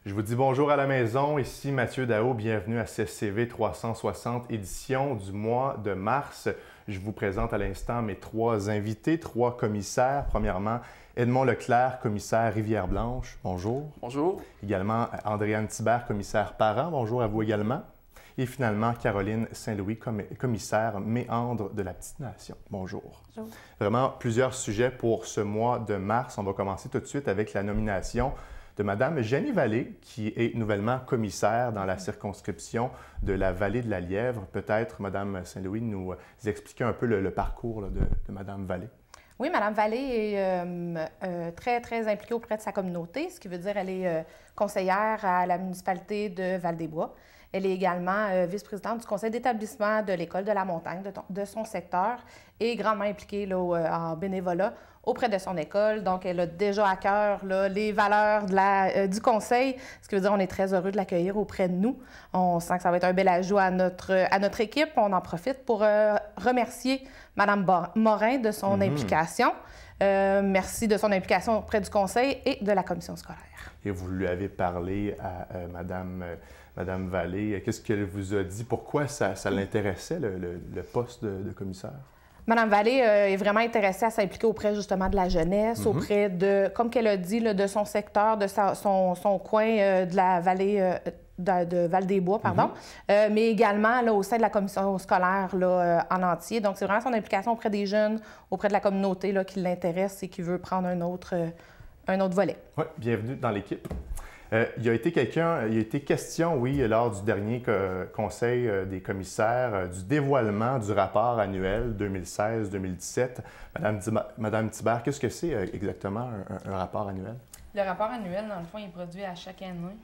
Je vous dis bonjour à la maison, ici Mathieu Daho, bienvenue à CSCV 360 édition du mois de mars. Je vous présente à l'instant mes trois invités, trois commissaires. Premièrement, Edmond Leclerc, commissaire Rivière-Blanche, bonjour. Bonjour. Également Andréane Thibert, commissaire Parent, bonjour à vous également. Et finalement, Caroline Saint-Louis, commissaire Méandre de la Petite-Nation. Bonjour. Bonjour. Vraiment plusieurs sujets pour ce mois de mars. On va commencer tout de suite avec la nomination de Mme Jeannie Vallée, qui est nouvellement commissaire dans la circonscription de la Vallée de la Lièvre. Peut-être, Mme Saint-Louis, nous expliquer un peu le parcours de Mme Vallée. Oui, Mme Vallée est très impliquée auprès de sa communauté, ce qui veut dire qu'elle est conseillère à la municipalité de Val-des-Bois. Elle est également vice-présidente du conseil d'établissement de l'École de la montagne de son secteur et grandement impliquée là, en bénévolat auprès de son école. Donc, elle a déjà à cœur là, les valeurs du conseil, ce qui veut dire qu'on est très heureux de l'accueillir auprès de nous. On sent que ça va être un bel ajout à notre équipe. On en profite pour remercier Mme Morin de son implication. Merci de son implication auprès du conseil et de la commission scolaire. Et vous lui avez parlé à Mme Vallée. Qu'est-ce qu'elle vous a dit? Pourquoi ça l'intéressait, le poste de commissaire? Mme Vallée est vraiment intéressée à s'impliquer auprès justement de la jeunesse, auprès de, comme qu'elle a dit, là, de son secteur, de son coin de la vallée de Val-des-Bois, pardon, mais également là, au sein de la commission scolaire là, en entier. Donc, c'est vraiment son implication auprès des jeunes, auprès de la communauté là, qui l'intéresse et qui veut prendre un autre volet. Oui, bienvenue dans l'équipe. Il y a été question, oui, lors du dernier conseil des commissaires, du dévoilement du rapport annuel 2016-2017. Madame Thibert, qu'est-ce que c'est exactement un rapport annuel? Le rapport annuel, dans le fond, il est produit à chaque année.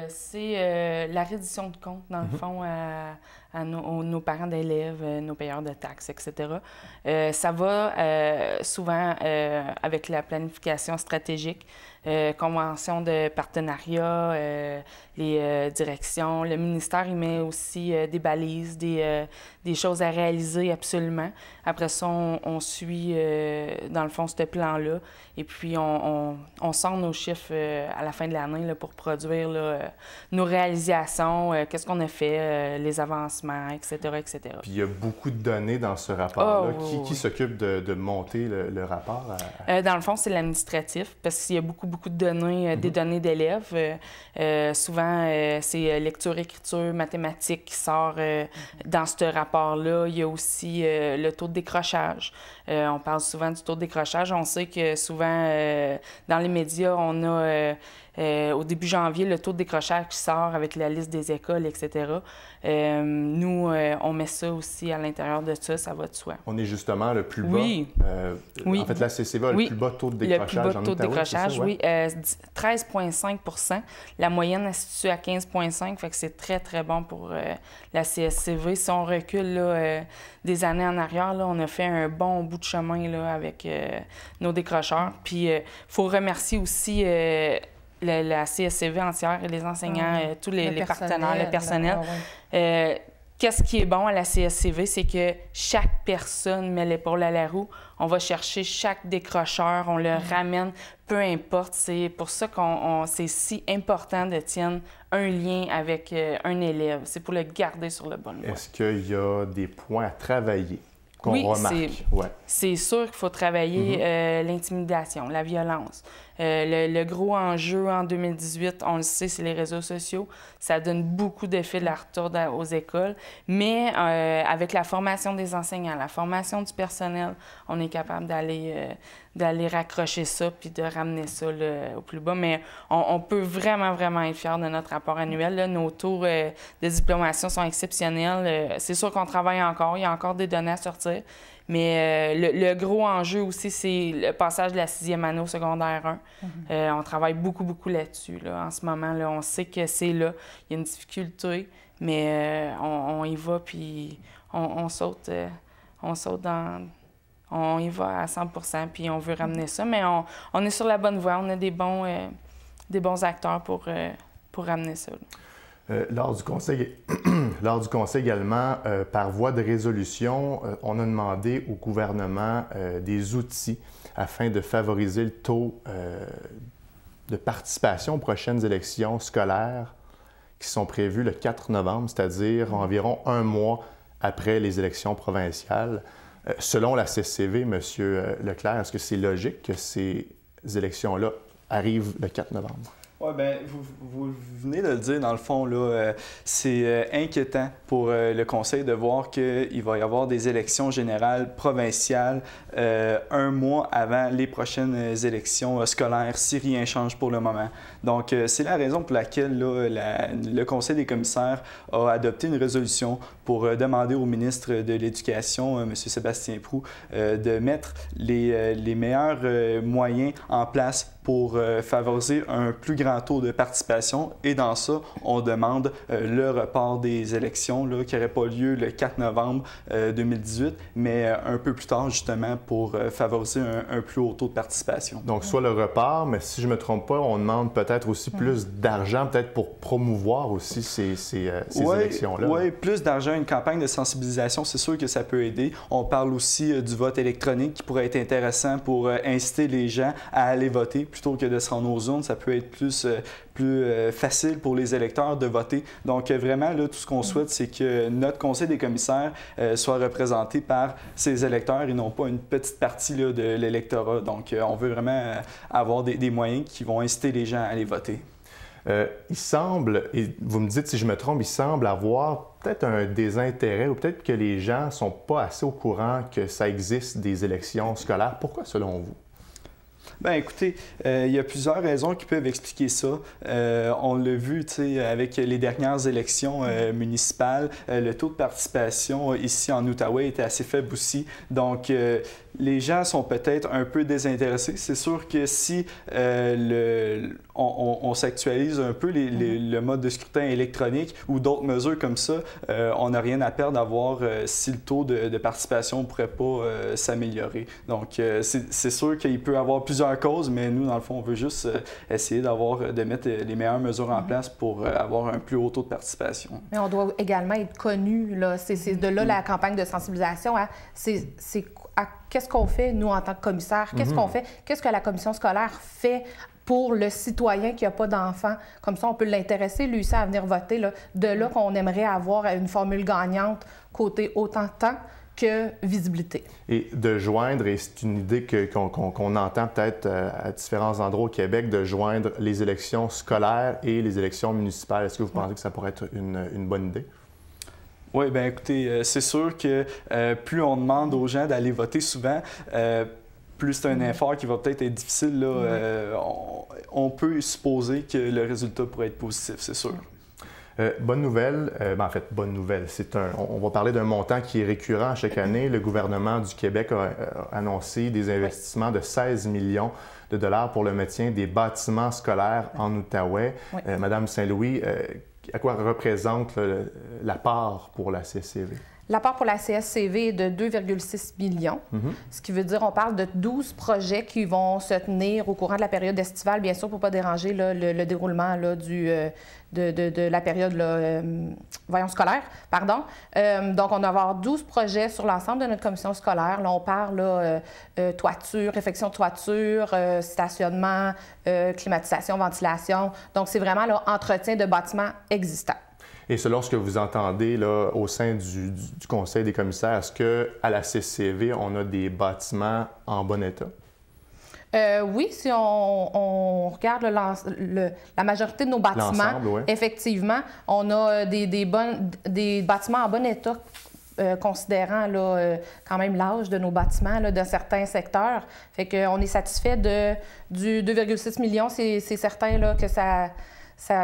C'est la reddition de comptes, dans le fond, à nos parents d'élèves, nos payeurs de taxes, etc. Ça va souvent avec la planification stratégique, convention de partenariat, les directions. Le ministère, il met aussi des balises, des choses à réaliser absolument. Après ça, on suit, dans le fond, ce plan-là. Et puis, on sort nos chiffres à la fin de l'année pour produire là, nos réalisations, qu'est-ce qu'on a fait, les avancements, etc., etc. Puis il y a beaucoup de données dans ce rapport-là. Qui s'occupe de monter le rapport? Dans le fond, c'est l'administratif, parce qu'il y a beaucoup de données, des données d'élèves. Souvent, c'est lecture, écriture, mathématiques qui sort dans ce rapport-là. Il y a aussi le taux de décrochage. On parle souvent du taux de décrochage. On sait que souvent, dans les médias, on a au début janvier le taux de décrochage qui sort avec la liste des écoles, etc. Nous, on met ça aussi à l'intérieur de ça, ça va de soi. On est justement le plus bas. Oui. En fait, la CCV a le plus bas taux de décrochage. Le plus bas taux de décrochage, ça, ouais? oui. 13,5 %. La moyenne est située à 15,5 %, fait que c'est très bon pour la CSCV. Si on recule là, des années en arrière, là, on a fait un bon bout de chemin là, avec nos décrocheurs. Puis, il faut remercier aussi la CSCV entière et les enseignants, tous les partenaires, le personnel. Qu'est-ce qui est bon à la CSCV, c'est que chaque personne met l'épaule à la roue. On va chercher chaque décrocheur, on le ramène, peu importe. C'est pour ça que c'est si important de tenir un lien avec un élève. C'est pour le garder sur le bon voie. Est-ce qu'il y a des points à travailler qu'on remarque? C'est sûr qu'il faut travailler l'intimidation, la violence. Le gros enjeu en 2018, on le sait, c'est les réseaux sociaux. Ça donne beaucoup d'effets de la retour aux écoles. Mais avec la formation des enseignants, la formation du personnel, on est capable d'aller raccrocher ça puis de ramener ça là, au plus bas. Mais on peut vraiment être fiers de notre rapport annuel. Là. Nos taux de diplomation sont exceptionnels. C'est sûr qu'on travaille encore. Il y a encore des données à sortir. Mais le gros enjeu aussi, c'est le passage de la 6e année au secondaire 1. On travaille beaucoup là-dessus. Là. En ce moment, là, on sait que c'est là. Il y a une difficulté, mais on y va, puis on saute dans... On y va à 100 %, puis on veut ramener ça. Mais on est sur la bonne voie. On a des bons acteurs pour ramener ça. Là. Lors du conseil également, par voie de résolution, on a demandé au gouvernement des outils afin de favoriser le taux de participation aux prochaines élections scolaires qui sont prévues le 4 novembre, c'est-à-dire environ un mois après les élections provinciales. Selon la CSCV, M. Leclerc, est-ce que c'est logique que ces élections-là arrivent le 4 novembre? Oui, bien, vous venez de le dire, dans le fond, là, c'est inquiétant pour le Conseil de voir qu'il va y avoir des élections générales provinciales un mois avant les prochaines élections scolaires, si rien ne change pour le moment. Donc, c'est la raison pour laquelle là, le Conseil des commissaires a adopté une résolution pour demander au ministre de l'Éducation, M. Sébastien Proulx, de mettre les meilleurs moyens en place pour favoriser un plus grand taux de participation. Et dans ça, on demande le report des élections là, qui n'aurait pas lieu le 4 novembre 2018, mais un peu plus tard, justement, pour favoriser un plus haut taux de participation. Donc, soit le report, mais si je ne me trompe pas, on demande peut-être aussi plus d'argent, peut-être pour promouvoir aussi ces élections-là. Oui, plus d'argent, une campagne de sensibilisation, c'est sûr que ça peut aider. On parle aussi du vote électronique qui pourrait être intéressant pour inciter les gens à aller voter plutôt que de se rendre aux urnes. Ça peut être plus facile pour les électeurs de voter. Donc, vraiment, là, tout ce qu'on souhaite, c'est que notre Conseil des commissaires soit représenté par ces électeurs et non pas une petite partie là, de l'électorat. Donc, on veut vraiment avoir des moyens qui vont inciter les gens à aller voter. Il semble, et vous me dites si je me trompe, il semble avoir peut-être un désintérêt ou peut-être que les gens ne sont pas assez au courant que ça existe des élections scolaires. Pourquoi, selon vous? Bien, écoutez, il y a plusieurs raisons qui peuvent expliquer ça. On l'a vu, tu sais, avec les dernières élections municipales, le taux de participation ici en Outaouais était assez faible aussi. Donc, les gens sont peut-être un peu désintéressés. C'est sûr que si on s'actualise un peu le mode de scrutin électronique ou d'autres mesures comme ça, on n'a rien à perdre à voir si le taux de participation ne pourrait pas s'améliorer. Donc, c'est sûr qu'il peut y avoir plusieurs causes, mais nous, dans le fond, on veut juste essayer de mettre les meilleures mesures en place pour avoir un plus haut taux de participation. Mais on doit également être connu, là. C'est de là la campagne de sensibilisation. Hein. Qu'est-ce qu'on fait, nous, en tant que commissaire? Qu'est-ce qu'on fait? Qu'est-ce que la commission scolaire fait pour le citoyen qui n'a pas d'enfant? Comme ça, on peut l'intéresser, lui, ça, à venir voter. Là. De là qu'on aimerait avoir une formule gagnante côté autant de temps que visibilité. Et de joindre, et c'est une idée qu'on entend peut-être à différents endroits au Québec, de joindre les élections scolaires et les élections municipales. Est-ce que vous pensez que ça pourrait être une bonne idée? Oui, bien écoutez, c'est sûr que plus on demande aux gens d'aller voter souvent, plus c'est un effort qui va peut-être être difficile. Là, on peut supposer que le résultat pourrait être positif, c'est sûr. Bonne nouvelle, en fait, bonne nouvelle, on va parler d'un montant qui est récurrent chaque année. Le gouvernement du Québec a annoncé des investissements de 16 millions de dollars pour le maintien des bâtiments scolaires en Outaouais. Oui. Madame Saint-Louis, à quoi représente la part pour la CSCV? La part pour la CSCV est de 2,6 millions, ce qui veut dire qu'on parle de 12 projets qui vont se tenir au courant de la période estivale, bien sûr, pour ne pas déranger là, le déroulement là, de la période scolaire. Pardon. Donc, on va avoir 12 projets sur l'ensemble de notre commission scolaire. Là, on parle là, toiture, réfection de toiture, stationnement, climatisation, ventilation. Donc, c'est vraiment l'entretien de bâtiments existants. Et selon ce que vous entendez là, au sein du Conseil des commissaires, est-ce qu'à la CSCV, on a des bâtiments en bon état? Oui, si on regarde la majorité de nos bâtiments, ouais. Effectivement, on a des bâtiments en bon état, considérant là, quand même l'âge de nos bâtiments là, de certains secteurs. Fait qu'on est satisfait du 2,6 millions. C'est certain là, que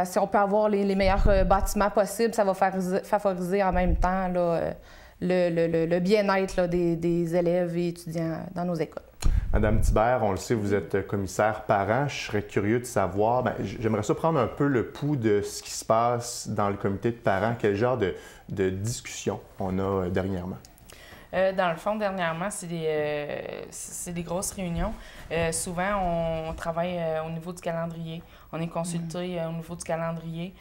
si on peut avoir les meilleurs bâtiments possibles, ça va favoriser en même temps là, le bien-être là, des élèves et étudiants dans nos écoles. Madame Thibert, on le sait, vous êtes commissaire parent. Je serais curieux de savoir, j'aimerais ça prendre un peu le pouls de ce qui se passe dans le comité de parents. Quel genre de discussion on a dernièrement? Dans le fond, dernièrement, c'est des grosses réunions. Souvent, on travaille au niveau du calendrier. On est consulté au niveau du calendrier.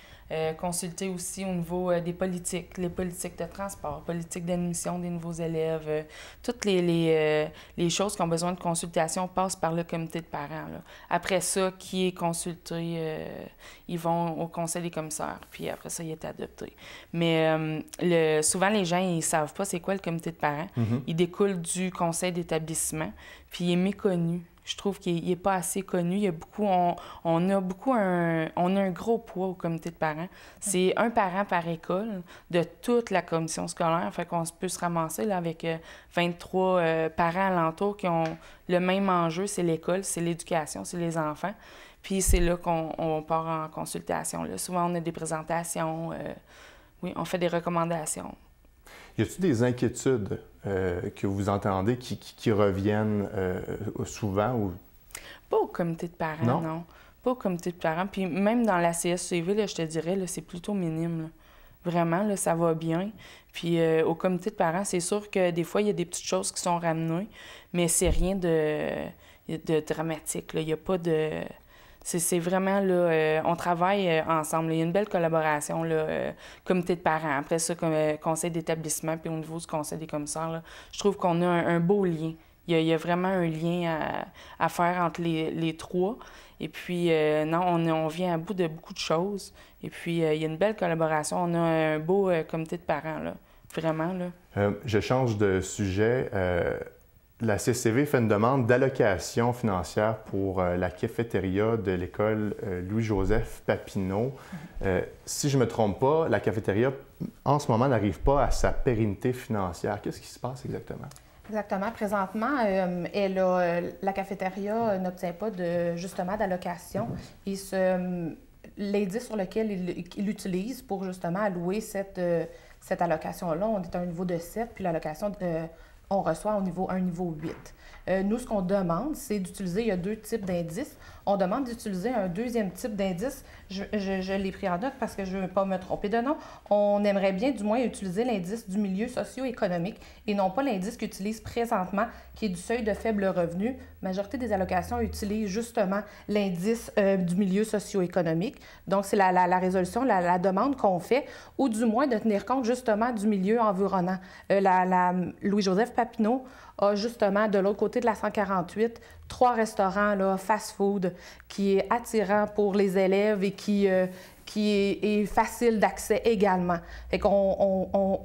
Consulté aussi au niveau des politiques, les politiques de transport, politiques d'admission des nouveaux élèves. Toutes les choses qui ont besoin de consultation passent par le comité de parents, là. Après ça, qui est consulté, ils vont au conseil des commissaires, puis après ça, il est adopté. Mais souvent, les gens, ils savent pas c'est quoi le comité de parents. Il découle du conseil d'établissement, puis il est méconnu. Je trouve qu'il n'est pas assez connu. Il y a beaucoup, on a un gros poids au comité de parents. C'est un parent par école de toute la commission scolaire. Fait qu'on peut se ramasser là, avec 23 parents alentours qui ont le même enjeu, c'est l'école, c'est l'éducation, c'est les enfants. Puis c'est là qu'on part en consultation. Là. Souvent, on a des présentations, oui, on fait des recommandations. Y a-t-il des inquiétudes que vous entendez qui reviennent souvent? Ou... Pas au comité de parents, non. Pas au comité de parents. Puis même dans la CSCV, là, je te dirais, là, c'est plutôt minime. Là. Vraiment, là, ça va bien. Puis au comité de parents, c'est sûr que des fois, il y a des petites choses qui sont ramenées, mais c'est rien de dramatique. Là. Il n'y a pas de... C'est vraiment, là, on travaille ensemble. Il y a une belle collaboration, là, comité de parents. Après ça, comme conseil d'établissement, puis au niveau du conseil des commissaires, là, je trouve qu'on a un beau lien. Il y a vraiment un lien à faire entre les trois. Et puis, non, on vient à bout de beaucoup de choses. Et puis, il y a une belle collaboration. On a un beau comité de parents, là. Vraiment, là. Je change de sujet. La CCV fait une demande d'allocation financière pour la cafétéria de l'école Louis-Joseph Papineau. Si je ne me trompe pas, la cafétéria, en ce moment, n'arrive pas à sa pérennité financière. Qu'est-ce qui se passe exactement? Exactement. Présentement, la cafétéria n'obtient pas justement d'allocation. L'indice sur lequel il utilise pour justement allouer cette allocation-là, on est à un niveau de 7, puis l'allocation... on reçoit un niveau 8. Nous, ce qu'on demande, c'est d'utiliser, il y a 2 types d'indices. On demande d'utiliser un deuxième type d'indice. Je l'ai pris en note parce que je ne veux pas me tromper de nom. On aimerait bien, du moins, utiliser l'indice du milieu socio-économique et non pas l'indice qu'ils utilisent présentement, qui est du seuil de faible revenu. La majorité des allocations utilisent justement l'indice du milieu socio-économique. Donc, c'est la résolution, la demande qu'on fait, ou du moins de tenir compte justement du milieu environnant. Louis-Joseph Papineau a justement, de l'autre côté de la 148, 3 restaurants là, fast-food qui est attirant pour les élèves et qui est facile d'accès également. Fait qu'on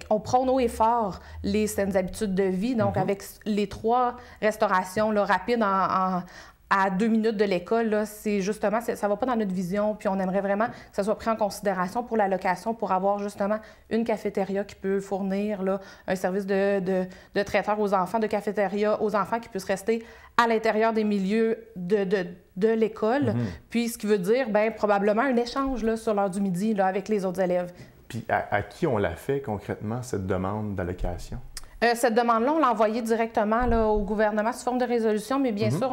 on prône haut et fort les saines habitudes de vie. Donc, avec les 3 restaurations là, rapides à 2 minutes de l'école, c'est justement, ça ne va pas dans notre vision, puis on aimerait vraiment que ça soit pris en considération pour l'allocation, pour avoir justement une cafétéria qui peut fournir là, un service de traiteur aux enfants, de cafétéria aux enfants qui puissent rester à l'intérieur des milieux de l'école, puis ce qui veut dire, bien, probablement un échange là, sur l'heure du midi là, avec les autres élèves. Puis à qui on l'a fait concrètement, cette demande d'allocation? Cette demande-là, on l'a envoyée directement là, au gouvernement sous forme de résolution, mais bien sûr,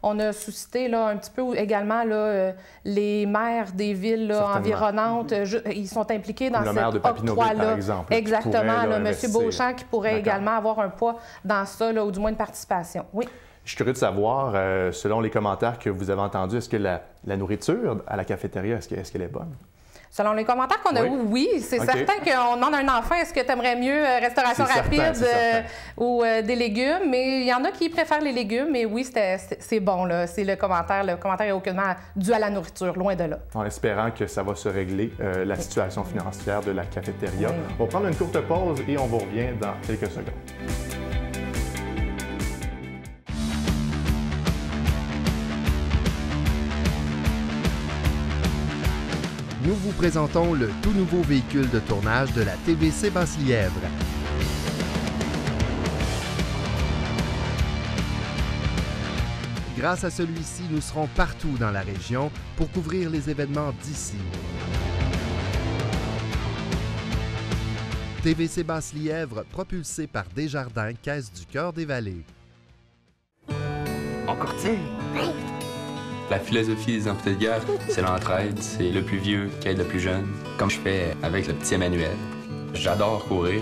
on a suscité là, un petit peu également là, les maires des villes là, environnantes. Ils sont impliqués dans cet octroi-là. Par exemple. Exactement, là, M. Beauchamp qui pourrait également avoir un poids dans ça, là, ou du moins une participation. Oui. Je suis curieux de savoir, selon les commentaires que vous avez entendus, est-ce que la nourriture à la cafétéria, est-ce qu'elle est bonne? Selon les commentaires qu'on a eus, oui. C'est certain qu'on demande à un enfant, est-ce que tu aimerais mieux restauration rapide ou des légumes? Mais il y en a qui préfèrent les légumes, mais oui, c'est bon. Là. C'est le commentaire. Le commentaire est aucunement dû à la nourriture, loin de là. En espérant que ça va se régler, la situation financière de la cafétéria. Oui. On va prendre une courte pause et on vous revient dans quelques secondes. Nous vous présentons le tout nouveau véhicule de tournage de la TVC Basse-Lièvre. Grâce à celui-ci, nous serons partout dans la région pour couvrir les événements d'ici. TVC Basse-Lièvre, propulsé par Desjardins, Caisse du Cœur des Vallées. On courtille? Oui. La philosophie des amputés de guerre, c'est l'entraide, c'est le plus vieux qui aide le plus jeune, comme je fais avec le petit Emmanuel. J'adore courir.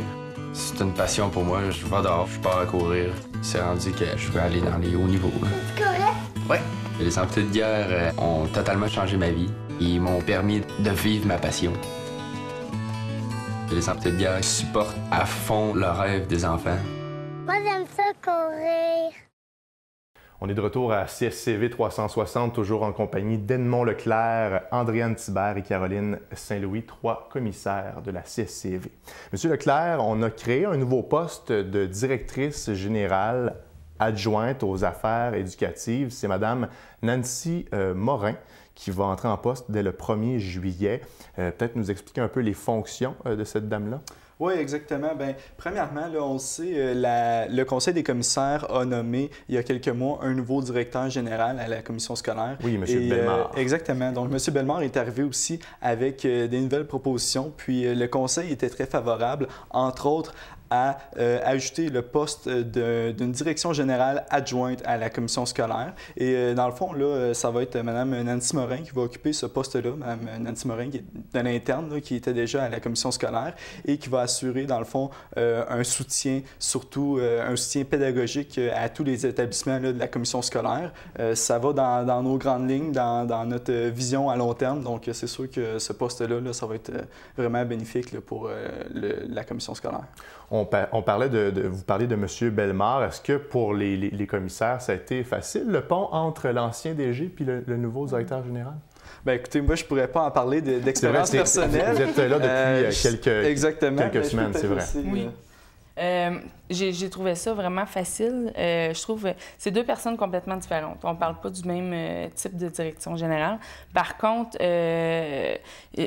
C'est une passion pour moi. Je vais dehors, je pars à courir. C'est rendu que je veux aller dans les hauts niveaux. C'est correct? Ouais. Les amputés de guerre ont totalement changé ma vie. Ils m'ont permis de vivre ma passion. Les amputés de guerre supportent à fond le rêve des enfants. Moi, j'aime ça courir. On est de retour à CSCV 360, toujours en compagnie d'Edmond Leclerc, Andréane Thibert et Caroline Saint-Louis, 3 commissaires de la CSCV. Monsieur Leclerc, on a créé un nouveau poste de directrice générale adjointe aux affaires éducatives. C'est Mme Nancy Morin qui va entrer en poste dès le 1er juillet. Peut-être nous expliquer un peu les fonctions de cette dame-là? Oui, exactement. Bien, premièrement, là, on le sait, le Conseil des commissaires a nommé, il y a quelques mois, un nouveau directeur général à la commission scolaire. Oui, M. Bellemare. Exactement. Donc, M. Bellemare est arrivé aussi avec des nouvelles propositions. Puis, le Conseil était très favorable, entre autres, à ajouter le poste d'une direction générale adjointe à la commission scolaire. Et dans le fond, là, ça va être Mme Nancy Morin qui va occuper ce poste-là. Mme Nancy Morin, qui est de l'interne, là, qui était déjà à la commission scolaire et qui va assurer, dans le fond, un soutien, surtout un soutien pédagogique à tous les établissements là, de la commission scolaire. Ça va dans nos grandes lignes, dans notre vision à long terme. Donc, c'est sûr que ce poste-là, là, ça va être vraiment bénéfique là, pour la commission scolaire. On parlait vous parlez de M. Bellemare. Est-ce que pour les commissaires, ça a été facile, le pont entre l'ancien DG et le nouveau directeur général? Bien, écoutez, moi, je ne pourrais pas en parler d'expérience personnelle. Vous êtes là depuis quelques semaines, c'est vrai. Aussi, oui. J'ai trouvé ça vraiment facile. Je trouve que c'est 2 personnes complètement différentes. On ne parle pas du même type de direction générale. Par contre,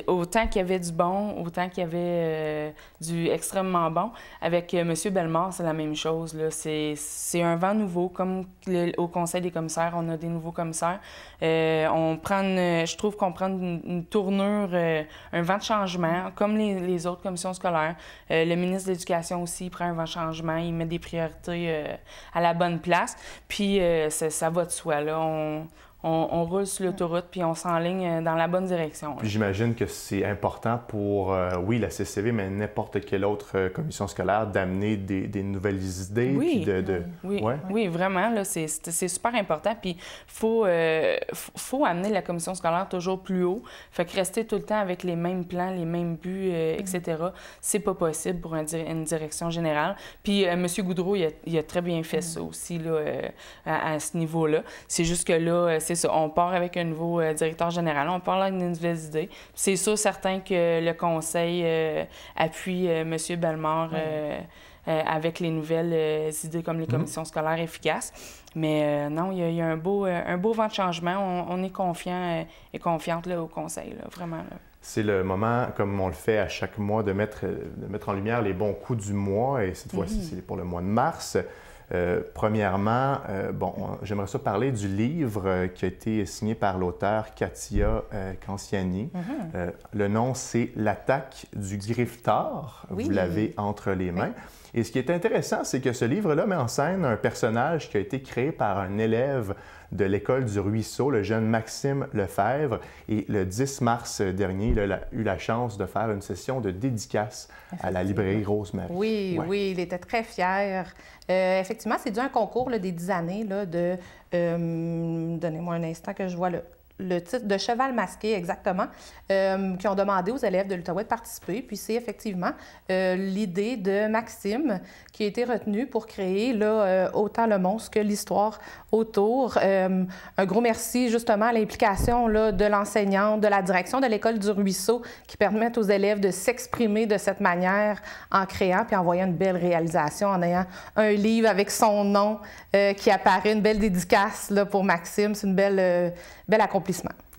autant qu'il y avait du bon, autant qu'il y avait du extrêmement bon, avec M. Bellemare, c'est la même chose. C'est un vent nouveau. Comme au Conseil des commissaires, on a des nouveaux commissaires. Je trouve qu'on prend une tournure, un vent de changement, comme les autres commissions scolaires. Le ministre de l'Éducation aussi prend un vent de changement. Il met des priorités à la bonne place. Puis ça va de soi. Là. On roule sur l'autoroute puis on s'enligne dans la bonne direction. Puis j'imagine que c'est important pour, oui, la CSCV, mais n'importe quelle autre commission scolaire d'amener des nouvelles idées. Oui, puis oui, vraiment, là, c'est super important. Puis faut amener la commission scolaire toujours plus haut. Fait que rester tout le temps avec les mêmes plans, les mêmes buts, etc., c'est pas possible pour une direction générale. Puis M. Goudreau, il a très bien fait ça aussi là, à ce niveau-là. C'est juste que là, c'est ça, on part avec un nouveau directeur général, on part avec de nouvelles idées. C'est sûr, certain que le conseil appuie M. Bellemare avec les nouvelles idées comme les commissions scolaires efficaces. Mais non, il y a un beau vent de changement. On est confiant et confiante là, au conseil, là, vraiment. Là. C'est le moment, comme on le fait à chaque mois, de mettre en lumière les bons coups du mois. Et cette fois-ci, c'est pour le mois de mars. Premièrement, j'aimerais ça parler du livre qui a été signé par l'auteur Katia Canciani. Le nom, c'est « L'attaque du grifteur ». Oui. Vous l'avez entre les mains. Et ce qui est intéressant, c'est que ce livre-là met en scène un personnage qui a été créé par un élève de l'École du Ruisseau, le jeune Maxime Lefebvre. Et le 10 mars dernier, il a eu la chance de faire une session de dédicace à la librairie Rosemary. Oui, oui, il était très fier. Effectivement, c'est dû à un concours là, des 10 années là, de... Donnez-moi un instant que je vois le titre de Cheval masqué, exactement, qui ont demandé aux élèves de l'Outaouais de participer. Puis c'est effectivement l'idée de Maxime qui a été retenue pour créer là, autant le monstre que l'histoire autour. Un gros merci justement à l'implication là, de l'enseignante, de la direction de l'École du Ruisseau qui permettent aux élèves de s'exprimer de cette manière en créant puis en voyant une belle réalisation, en ayant un livre avec son nom qui apparaît, une belle dédicace là, pour Maxime. C'est une bel accomplissement.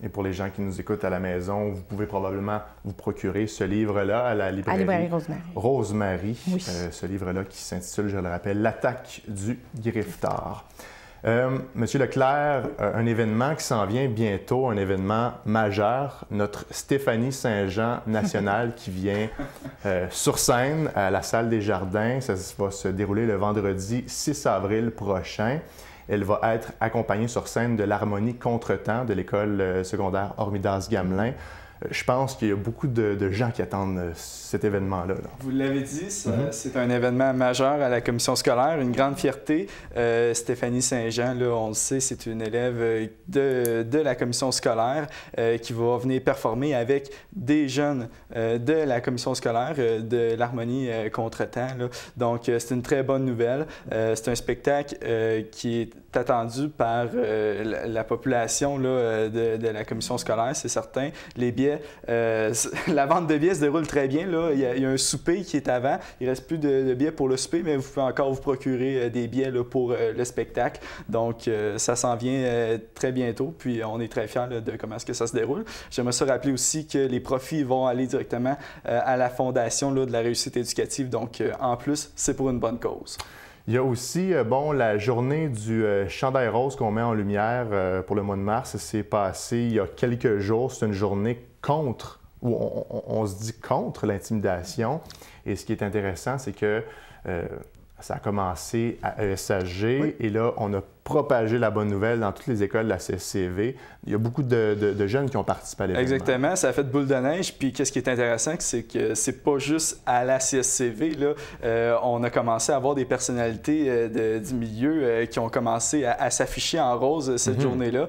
Et pour les gens qui nous écoutent à la maison, vous pouvez probablement vous procurer ce livre-là à la librairie Rosemary. Rosemary. Oui. Ce livre-là qui s'intitule, je le rappelle, « L'attaque du grifteur ». Monsieur Leclerc, un événement qui s'en vient bientôt, un événement majeur, notre Stéphanie Saint-Jean nationale qui vient sur scène à la Salle des Jardins. Ça va se dérouler le vendredi 6 avril prochain. Elle va être accompagnée sur scène de l'harmonie Contretemps de l'école secondaire Hormidas-Gamelin. Je pense qu'il y a beaucoup de gens qui attendent cet événement-là. Vous l'avez dit, c'est un événement majeur à la commission scolaire, une grande fierté. Stéphanie Saint-Jean, là, on le sait, c'est une élève de la commission scolaire qui va venir performer avec des jeunes de la commission scolaire de l'Harmonie Contretemps. Donc, c'est une très bonne nouvelle. C'est un spectacle qui est attendu par la population là, de la commission scolaire, c'est certain. Les billets, la vente de billets se déroule très bien. Là. Il y a un souper qui est avant. Il ne reste plus de billets pour le souper, mais vous pouvez encore vous procurer des billets là, pour le spectacle. Donc, ça s'en vient très bientôt. Puis, on est très fiers là, de comment est-ce que ça se déroule. J'aimerais ça rappeler aussi que les profits vont aller directement à la Fondation là, de la réussite éducative. Donc, en plus, c'est pour une bonne cause. Il y a aussi la journée du chandail rose qu'on met en lumière pour le mois de mars. C'est passé il y a quelques jours. C'est une journée contre, où on se dit contre l'intimidation. Et ce qui est intéressant, c'est que ça a commencé à ESHG et là, on a propagé la bonne nouvelle dans toutes les écoles de la CSCV. Il y a beaucoup de jeunes qui ont participé à l'événement. Exactement, ça a fait boule de neige. Puis qu'est-ce qui est intéressant, c'est que c'est pas juste à la CSCV. Là, on a commencé à avoir des personnalités du milieu qui ont commencé à s'afficher en rose cette journée-là.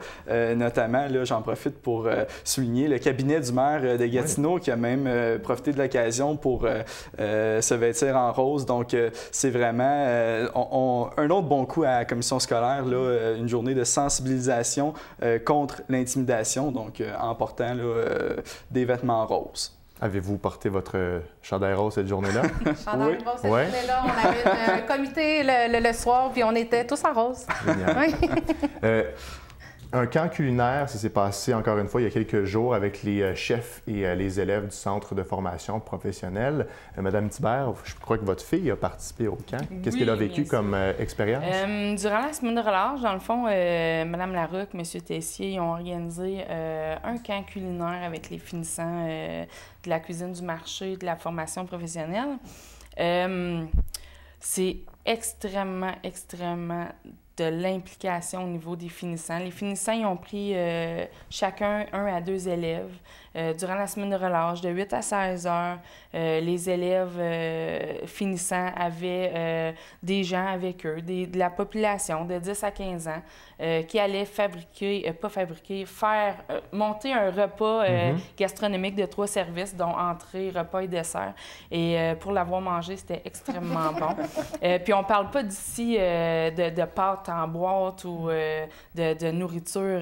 Notamment, là, j'en profite pour souligner le cabinet du maire de Gatineau qui a même profité de l'occasion pour se vêtir en rose. Donc, c'est vraiment un autre bon coup à la commission scolaire. Là, une journée de sensibilisation contre l'intimidation, donc en portant là, des vêtements roses. Avez-vous porté votre chandail rose cette journée-là? Chandail rose cette journée-là, on avait un comité le soir, puis on était tous en rose. Génial. Un camp culinaire, ça s'est passé encore une fois il y a quelques jours avec les chefs et les élèves du Centre de formation professionnelle. Madame Thibert, je crois que votre fille a participé au camp. Qu'est-ce qu'elle a vécu comme expérience? Durant la semaine de relâche, dans le fond, Mme Larocque, M. Tessier, ils ont organisé un camp culinaire avec les finissants de la cuisine du marché, de la formation professionnelle. C'est extrêmement de l'implication au niveau des finissants. Les finissants, ils ont pris chacun 1 à 2 élèves durant la semaine de relâche, de 8 à 16 heures. Les élèves finissants avaient des gens avec eux, de la population de 10 à 15 ans qui allaient monter un repas gastronomique de 3 services, dont entrée, repas et dessert. Et pour l'avoir mangé, c'était extrêmement bon. Puis on parle pas d'ici de pâtes en boîte ou de nourriture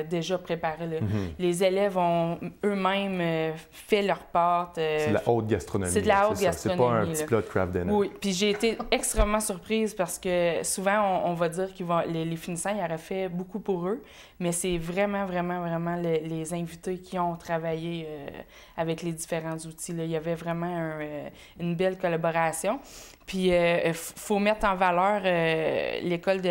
déjà préparée. Là. Les élèves ont eux-mêmes fait leurs pâtes. C'est de la haute gastronomie. C'est de la haute gastronomie. C'est pas un petit plat de craft dinner. Oui, puis j'ai été extrêmement surprise parce que souvent, on va dire que les finissants, ils auraient fait beaucoup pour eux, mais c'est vraiment les invités qui ont travaillé avec les différents outils. Là. Il y avait vraiment une belle collaboration. Puis, il faut mettre en valeur l'école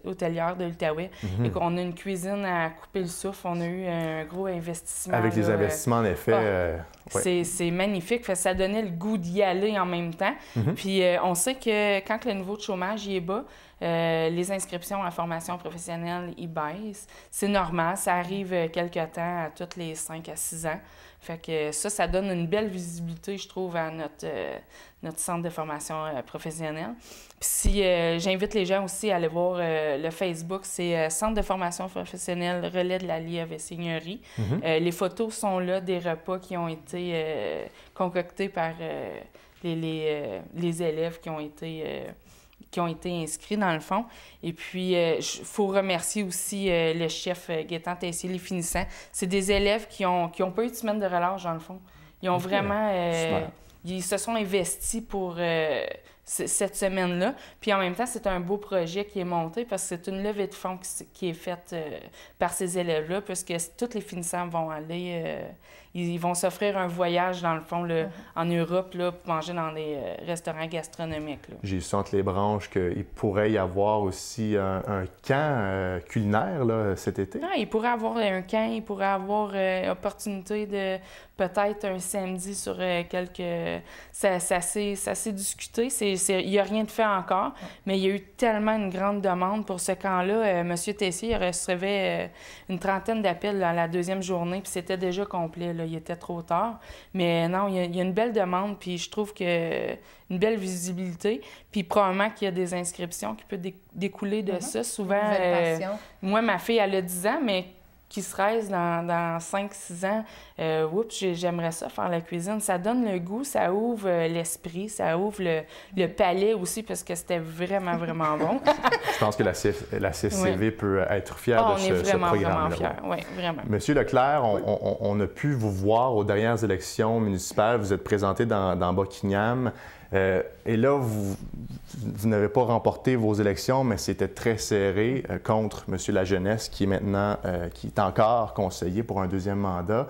hôtelière de l'Outaouais. On a une cuisine à couper le souffle. On a eu un gros investissement. Avec les investissements, en effet. C'est magnifique. Ça donnait le goût d'y aller en même temps. Puis, on sait que quand le niveau de chômage y est bas, les inscriptions à la formation professionnelle, ils baissent. C'est normal. Ça arrive quelque temps à tous les 5 à 6 ans. Fait que ça donne une belle visibilité, je trouve, à notre centre de formation professionnelle. Puis si j'invite les gens aussi à aller voir le Facebook, c'est Centre de formation professionnelle Relais de la Lièvre et Seigneurie. Les photos sont là des repas qui ont été concoctés par les élèves qui ont été inscrits, dans le fond. Et puis, il faut remercier aussi le chef Gaétan Tessier, les finissants. C'est des élèves qui ont pas eu de semaine de relâche, dans le fond. Ils ont vraiment... ils se sont investis pour cette semaine-là. Puis en même temps, c'est un beau projet qui est monté parce que c'est une levée de fonds qui est faite par ces élèves-là, puisque tous les finissants vont aller... ils vont s'offrir un voyage, dans le fond, là, en Europe, là, pour manger dans des restaurants gastronomiques. Là. J'ai su entre les branches qu'il pourrait y avoir aussi un camp culinaire là, cet été. Ah, il pourrait avoir un camp, il pourrait avoir opportunité de peut-être un samedi sur quelques... Ça s'est discuté. Il n'y a rien de fait encore, mais il y a eu tellement une grande demande pour ce camp-là. M. Tessier il recevait une trentaine d'appels à la deuxième journée, puis c'était déjà complet. Là. Il était trop tard. Mais non, il y a une belle demande, puis je trouve que une belle visibilité, puis probablement qu'il y a des inscriptions qui peuvent découler de ça. Souvent, moi, ma fille, elle a 10 ans, mais qui se reste dans 5-6 ans, j'aimerais ça faire la cuisine. Ça donne le goût, ça ouvre l'esprit, ça ouvre le palais aussi, parce que c'était vraiment, vraiment bon. Je pense que la CCV peut être fière de ce programme-là. On est vraiment fiers, oui, vraiment. Monsieur Leclerc, on a pu vous voir aux dernières élections municipales. Vous êtes présenté dans Buckingham. Et là, vous n'avez pas remporté vos élections, mais c'était très serré contre M. Lajeunesse, qui est maintenant, qui est encore conseiller pour un deuxième mandat.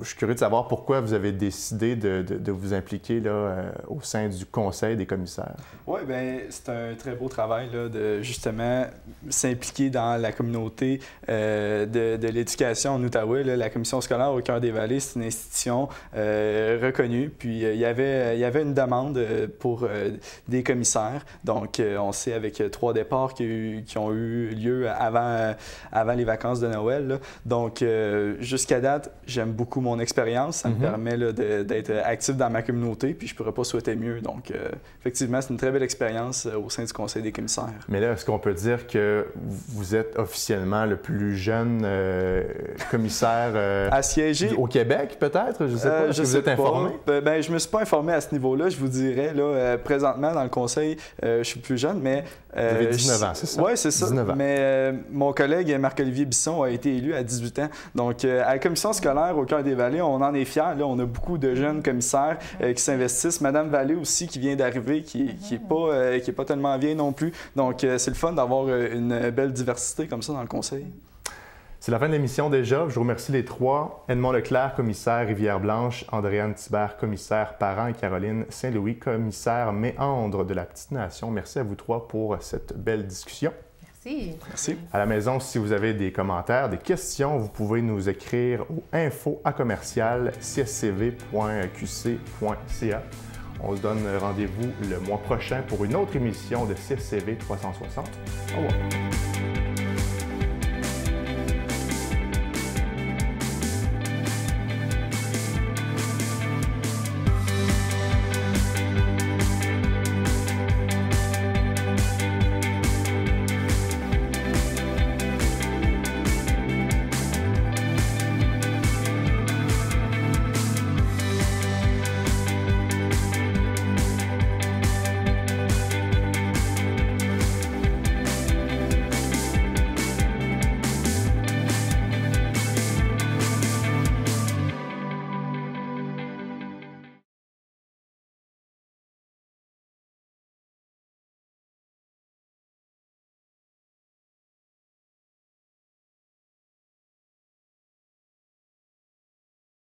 Je suis curieux de savoir pourquoi vous avez décidé de vous impliquer là, au sein du Conseil des commissaires. Oui, bien, c'est un très beau travail là, de justement s'impliquer dans la communauté de l'éducation en Outaouais. Là. La commission scolaire au Cœur des Vallées, c'est une institution reconnue. Puis il y avait une demande pour des commissaires. Donc, on sait avec 3 départs qui ont eu lieu avant les vacances de Noël. Là. Donc, jusqu'à date, j'aime beaucoup mon expérience. Ça me permet d'être actif dans ma communauté, puis je ne pourrais pas souhaiter mieux. Donc, effectivement, c'est une très belle expérience au sein du Conseil des commissaires. Mais là, est-ce qu'on peut dire que vous êtes officiellement le plus jeune commissaire à siéger au Québec, peut-être? Je ne sais pas. Est-ce que vous êtes informé? Ben, je ne me suis pas informé à ce niveau-là. Je vous dirais, là, présentement, dans le Conseil, je suis plus jeune, mais... vous avez 19 ans, c'est ça? Oui, c'est ça. 19 ans. Mais mon collègue Marc-Olivier Bisson a été élu à 18 ans. Donc, à la commission scolaire au Cœur des Vallées, on en est fiers. Là, on a beaucoup de jeunes commissaires qui s'investissent. Madame Vallée aussi, qui vient d'arriver, qui est pas tellement vieille non plus. Donc, c'est le fun d'avoir une belle diversité comme ça dans le conseil. C'est la fin de l'émission déjà. Je vous remercie les 3. Edmond Leclerc, commissaire Rivière-Blanche, Andréane Thibert, commissaire Parent et Caroline Saint-Louis, commissaire Méandre de la Petite Nation. Merci à vous 3 pour cette belle discussion. Merci. À la maison, si vous avez des commentaires, des questions, vous pouvez nous écrire au info@cscv.qc.ca. On se donne rendez-vous le mois prochain pour une autre émission de CSCV 360. Au revoir.